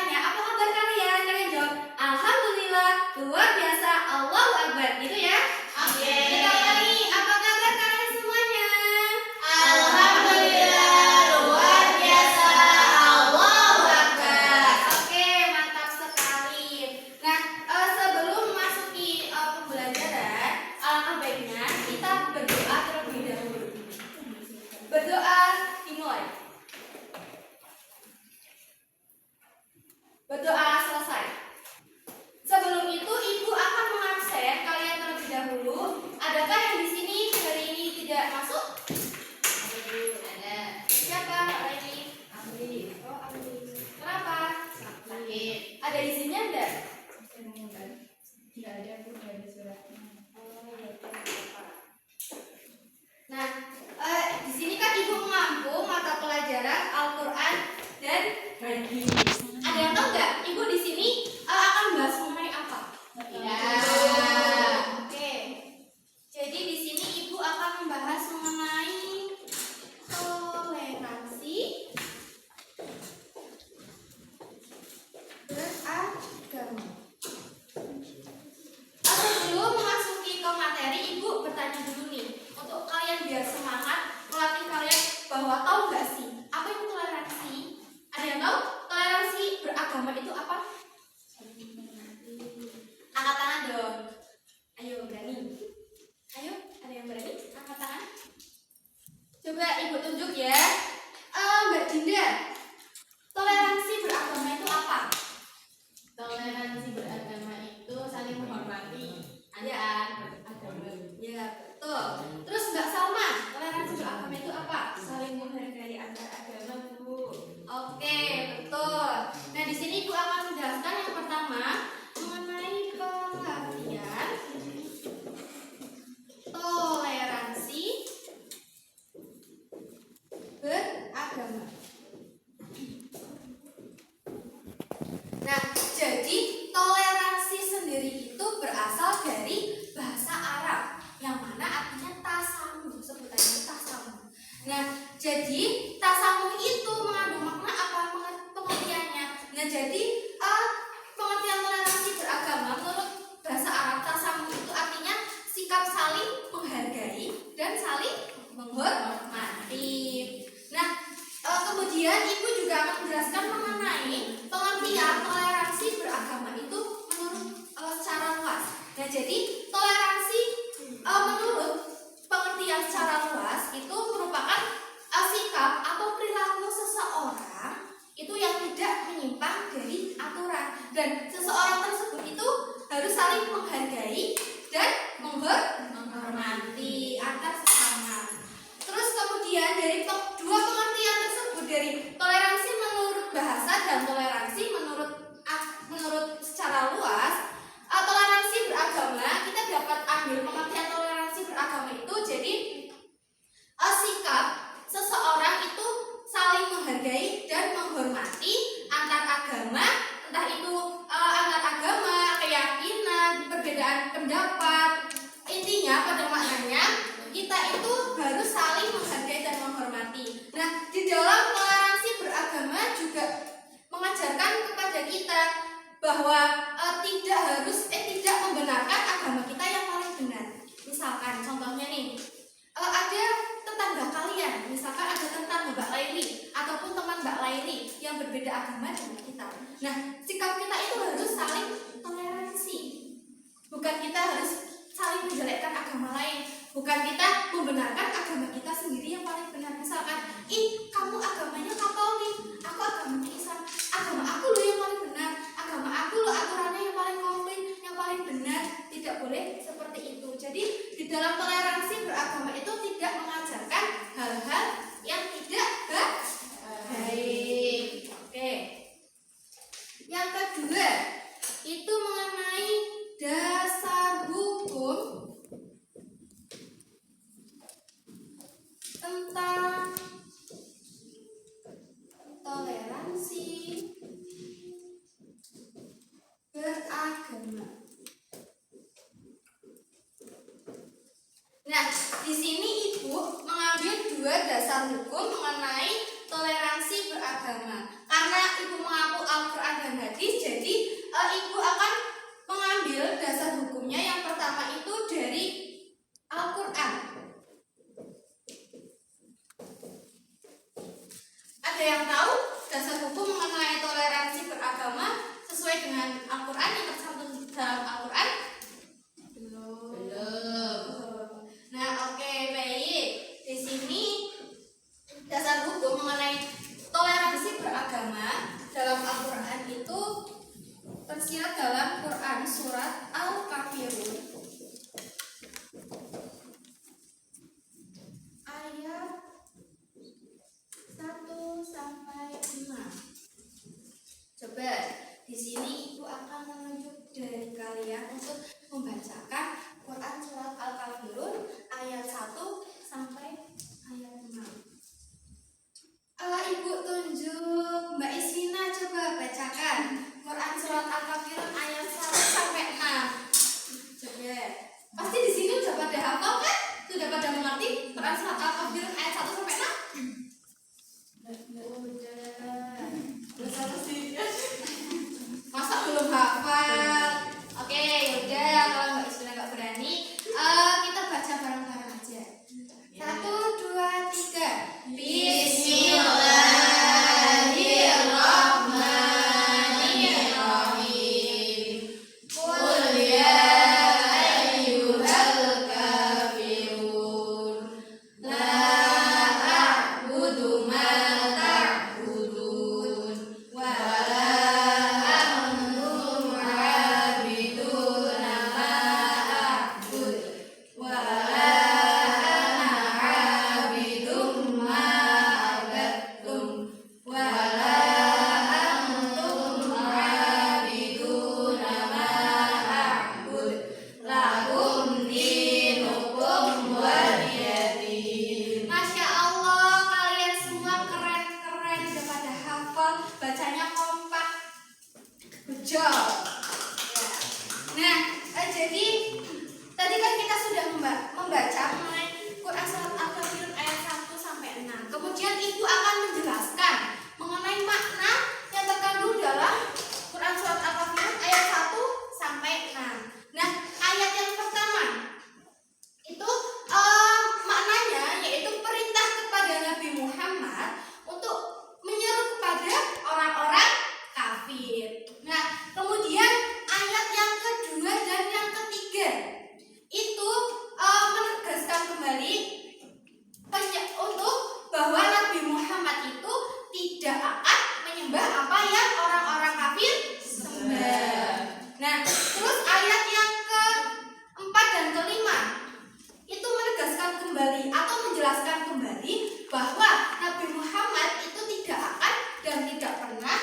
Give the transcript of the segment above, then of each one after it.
bertanya, apa kabar kalian? Kalian jawab, alhamdulillah, luar biasa, Allahu Akbar. Gitu ya? Oke. Kita ulangi, apa kabar kalian semuanya? Alhamdulillah, luar biasa, Allahu Akbar. Oke, mantap sekali. Nah, sebelum memasuki pembelajaran, alangkah baiknya kita berdoa terlebih dahulu. Berdoa dimulai. Berdoa selesai. Sebelum itu ibu akan mengabsen kalian terlebih dahulu. Adakah yang di sini hari ini tidak masuk? Ada. Siapa? Laini? Amri. Oh, Amri. Kenapa? Sakit. Ada izinnya enggak? Tidak ada, Bu. Tidak ada suratnya. Nah, di sini kan ibu mengampung mata pelajaran Al-Quran dan hadis. Ada yang tahu nggak? Ibu di sini akan bahas mengenai apa? Tidak. Oke. Jadi di sini ibu akan membahas mengenai toleransi beragama. Sebelum memasuki ke materi, ibu bertanya dulu nih untuk kalian biar semangat melatih kalian bahwa tahu nggak sih apa itu toleransi? Ada yang tahu toleransi beragama itu apa? Angkat tangan dong. Ayo berani. Ayo, ada yang berani? Angkat tangan. Coba ibu tunjuk ya. Mbak Dinda, toleransi beragama itu apa? Toleransi beragama itu saling menghormati antar agama. Ya, betul. Terus Mbak Salma, toleransi beragama itu apa? Saling menghargai antar agama, Bu. Oke, betul. Nah, di sini Ibu akan menjelaskan yang pertama mengenai pengertian toleransi beragama. Nah, jadi toleransi sendiri itu berasal dari bahasa Arab yang mana artinya tasamuh, sebutannya tasamuh. Nah, jadi tasamuh itu mengandung makna apa pengertiannya? Nah, jadi pengertian toleransi beragama menurut bahasa Arab tasamuh itu artinya sikap saling menghargai dan saling menghormati. Nah, kemudian ibu juga akan menjelaskan mengenai pengertian toleransi beragama itu menurut secara luas. Nah, jadi toleransi menurut pengertian secara luas itu merupakan sikap atau perilaku seseorang itu yang tidak menyimpang dari aturan, dan seseorang tersebut itu harus saling menghargai dan menghormati antar sesama. Terus kemudian dari dua pengertian tersebut, dari toleransi menurut bahasa dan toleransi menurut secara luas, toleransi beragama kita dapat ambil pengertian toleransi beragama itu jadi sikap seseorang itu saling menghargai dan menghormati antar agama, entah itu antar agama, keyakinan, perbedaan pendapat. Intinya pada maknanya kita itu harus saling menghargai dan menghormati. Nah, di dalam toleransi beragama juga mengajarkan kepada kita bahwa tidak membenarkan agama kita yang paling benar. Misalkan contohnya nih, ada tetangga kalian, misalkan ada tetangga Mbak Laili ataupun teman Mbak Laili yang berbeda agama dengan kita. Nah, sikap kita itu harus saling toleransi. Bukan kita harus saling menjelekkan agama lain, bukan kita membenarkan agama kita sendiri yang paling benar. Misalkan, kamu agamanya Katolik, aku agamanya Islam, agama aku loh yang paling benar, agama aku loh aturannya yang paling komplit, yang paling benar. Tidak boleh seperti itu. Jadi di dalam toleransi beragama itu tidak mengajarkan hal-hal yang tidak baik. Oke. Yang kedua itu mengenai dasar hukum tentang toleransi beragama. Nah, di sini Ibu mengambil dua dasar hukum mengenai toleransi beragama. Karena Ibu mengaku Al-Quran dan dengan Al-Quran yang tercantum dalam Al-Quran? Belum. Nah, oke, baik. Di sini dasar hukum mengenai toleransi beragama dalam Al-Quran itu tersirat dalam Quran surat Al-Kafirun ayat 1 sampai 6. Coba di sini Ibu akan menunjuk dari kalian untuk membacakan Quran surat Al-Kafirun ayat 1 sampai ayat 6. Ibu tunjuk Mbak Isina, coba bacakan Quran surat Al-Kafirun ayat 1 sampai 6. Coba. Pasti di sini udah pada hafal kan? Sudah pada mengerti Quran surat Al-Kafirun ayat 1 sampai 6? Udah sih. Masa belum hafal? Oke, yaudah kalau Mbak Isina nggak berani, kita baca bareng-bareng aja. 1, 2, 3. Bismillahirrahmanirrahim. Qul ya ayyuhal kafirun la a'budu ma ta'budun wa la antum 'abiduna ma a'bud wa la ana 'abidum ma 'abadtum wa la antum 'abiduna ma a'bud lakum dinukum waliyadin. Masya Allah, kalian semua keren-keren, udah pada hafal, bacanya kompak. Good job. Ya. Nah, jadi tadi kan kita sudah membaca mengenai Quran surat Al-Kafirun ayat 1 sampai 6. Kemudian Ibu akan menjelaskan mengenai makna yang terkandung dalam Quran surat Al-Kafirun ayat 1 sampai 6. Nah, ayat yang pertama itu maknanya yaitu perintah kepada Nabi Muhammad untuk menyeru kepada orang-orang kafir. Nah, kemudian ayat yang kedua dan yang ketiga itu menegaskan kembali untuk bahwa Nabi Muhammad itu tidak akan menyembah apa yang orang-orang kafir sembah. Nah, terus ayat yang keempat dan kelima itu menegaskan kembali atau menjelaskan kembali bahwa Nabi Muhammad itu tidak akan dan tidak pernah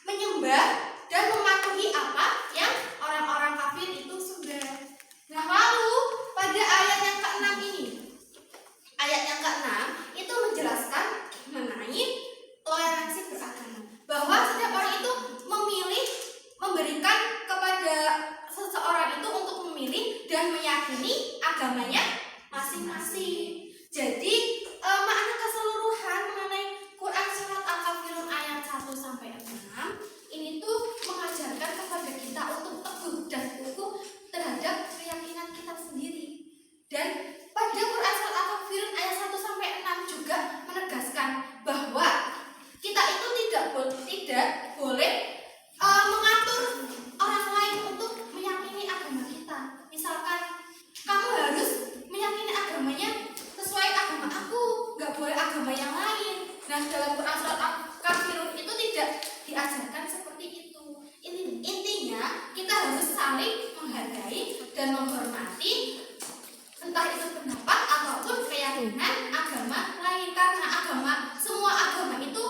menyembah dan mematuhi apa yang orang-orang kafir itu sembah. Nah, lalu pada ayat yang ke-6 ini, ayat yang ke-6 itu menjelaskan mengenai toleransi beragama, bahwa setiap orang itu memilih memberikan kepada seseorang itu untuk memilih dan meyakini agamanya masing-masing. Jadi makna keseluruhan mengenai Quran surat Al-Kafirun ayat 1 sampai 6 ini tuh mengajarkan kepada kita untuk teguh dan kukuh terhadap keyakinan kita sendiri. Dan pada Quran surat Al-Kafirun ayat 1 sampai 6 juga menegaskan bahwa kita itu tidak boleh mengatur orang lain untuk meyakini agama kita. Misalkan kamu harus meyakini agamanya sesuai agama aku, nggak boleh agama yang lain. Nah, dalam Quran surat Al-Kafirun itu tidak diajarkan seperti itu. Intinya kita harus saling menghargai dan menghormati entah itu pendapat ataupun keyakinan agama lain, karena semua agama itu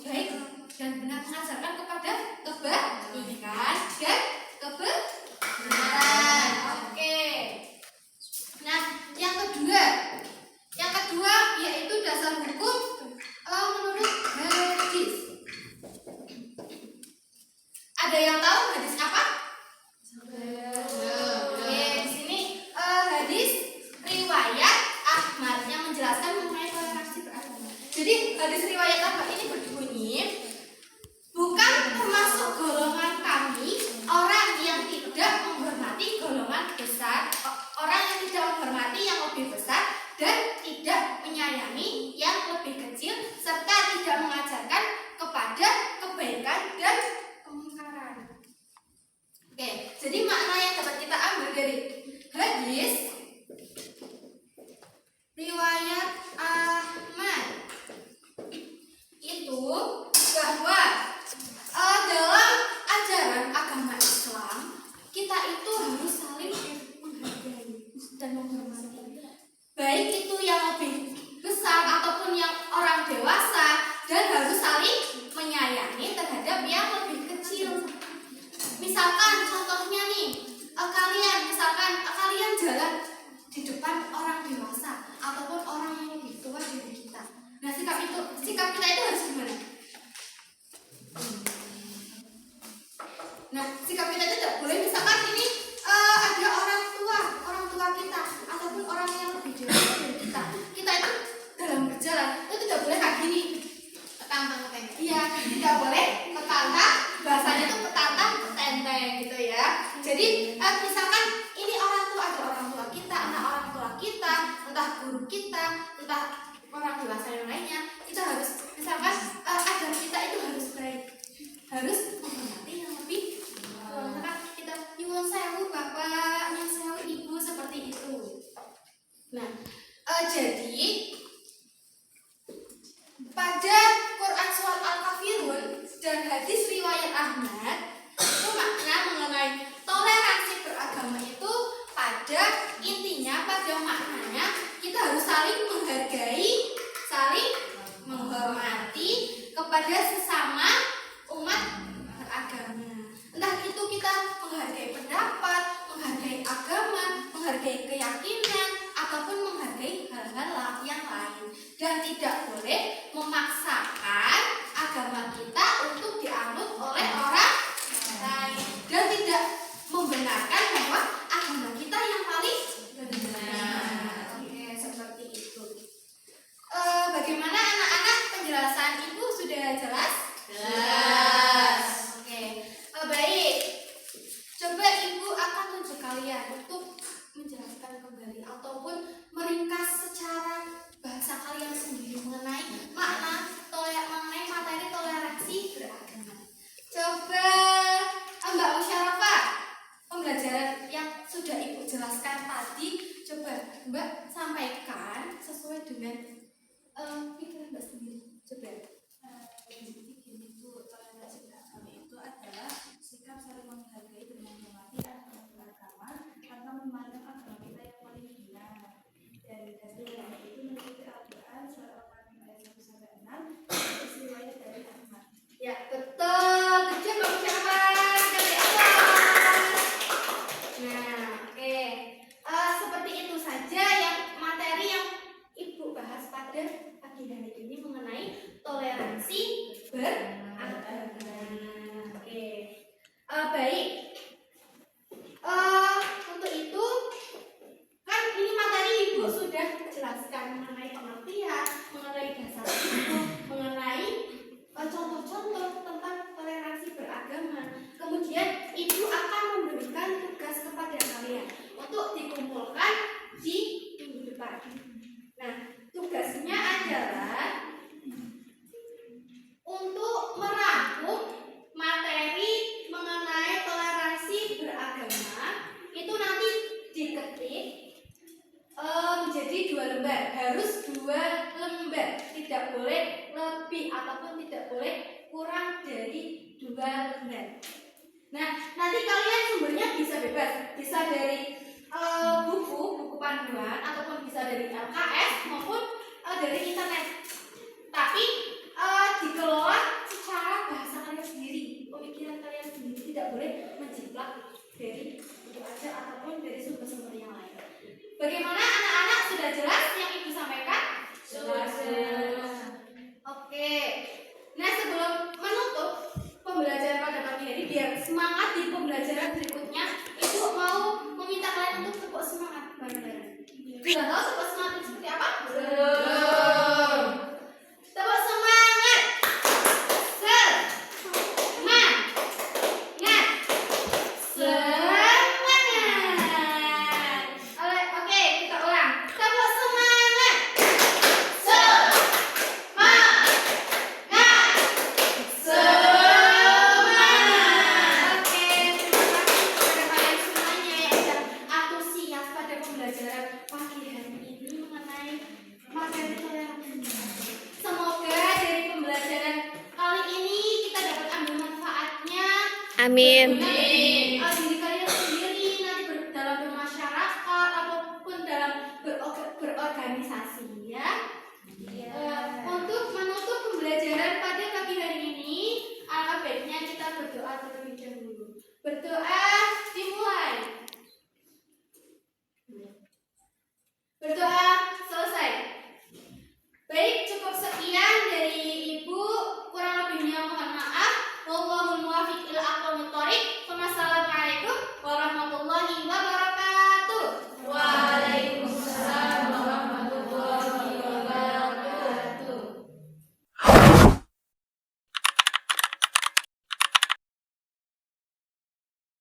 baik dan benar, mengajarkan kepada kebaikan dan kebenaran. Oke. Nah, yang kedua yaitu dasar hukum menurut hadis. Ada yang tahu hadis apa? Oke, di sini hadis riwayat Ahmad yang menjelaskan mengenai toleransi beragama. Jadi hadis riwayat Ahmad ini berbunyi, bukan termasuk golongan kami orang yang tidak menghormati golongan besar, orang yang tidak menghormati yang lebih besar dan tidak menyayangi yang lebih kecil, serta tidak mengajarkan kepada kebaikan dan kemungkaran. Nah, sikap kita itu tidak boleh misalkan ini ada orang tua kita ataupun orang yang lebih dewasa dari kita itu dalam berjalan itu tidak boleh kayak gini, petantang petenteng. Iya, tidak boleh petantang, bahasanya itu petantang petenteng gitu ya. Jadi misalkan ini orang tua, ada orang tua kita, anak orang tua kita, entah guru kita, entah orang dewasa yang lainnya, kita harus misalkan agar kita itu harus baik, harus menghormati yang lebih. Misalkan kita nyuwun sewu bapak, nyuwun sewu ibu, seperti itu. Nah, jadi pada Quran surat Al-Kafirun dan hadis riwayat Ahmad itu makna mengenai toleransi beragama itu pada intinya, pada maknanya kita harus saling menghargai, saling menghormati kepada sesama umat beragama. Entah itu kita menghargai pendapat, menghargai agama, menghargai keyakinan, ataupun menghargai hal-hal yang lain, dan tidak boleh memaksakan agama kita untuk dianut oleh orang lain, dan tidak membenarkan bahwa agama kita yang paling benar. Oke, seperti itu. Bagaimana anak-anak, penjelasan ibu sudah jelas? Jelas. Oke, baik. Coba ibu akan tunjuk kalian untuk menjelaskan kembali ataupun meringkas secara bahasa kalian sendiri mengenai mengenai materi toleransi beragama. Coba Mbak Musyawarah, pembelajaran yang sudah ibu jelaskan tadi, coba Mbak sampaikan sesuai dengan pikiran Mbak sendiri. Coba. Jadi gini Bu, toleransi beragama itu adalah sikap saling menghargai dan menghormati antar beragama tanpa memandang agama kita yang paling benar. Dan dasar itu mengikuti Al-Quran surat Al-Fatihah ayat 1-6 riwayat dari Ahmad. Ya, betul. Kecil Mbak Musyawarah. Kasih aplaus. Nah, oke. Seperti itu saja yang materi yang ibu bahas pada pagi hari ini mengenai toleransi beragama. Oke. Baik. Untuk itu kan ini materi ibu sudah jelaskan mengenai pengertian, mengenai dasar hukum, mengenai contoh-contoh tentang toleransi beragama. Kemudian ibu akan memberikan tugas kepada kalian untuk dikumpulkan di minggu depan. Nah, tugasnya adalah untuk merangkum materi mengenai toleransi beragama. Itu nanti diketik menjadi 2 lembar, harus 2 lembar, tidak boleh lebih ataupun tidak boleh kurang dari 2 lembar. Nah, nanti kalian sumbernya bisa bebas, bisa dari buku panduan ataupun bisa dari LKS maupun dari internet. Tapi dikelola secara bahasa kalian sendiri, pemikiran kalian sendiri, tidak boleh menjiplak dari buku aja ataupun dari sumber-sumber yang lain. Bagaimana anak-anak, sudah jelas yang ibu sampaikan? Jelas. Oke. Nah, sebelum menutup pembelajaran pada pagi hari, biar semangat di pembelajaran berikutnya, ibu mau meminta kalian untuk tepuk semangat bareng-bareng. Sudah tahu tepuk semangat itu seperti apa? Belum. Tepuk semangat. Oke, kita ulang. Tepuk semangat. Oke, terima kasih kepada kalian semuanya yang sudah antusias pada pembelajaran pagi hari ini mengenai materi toleransi. Semoga dari pembelajaran kali ini kita dapat ambil manfaatnya. Amin. Diri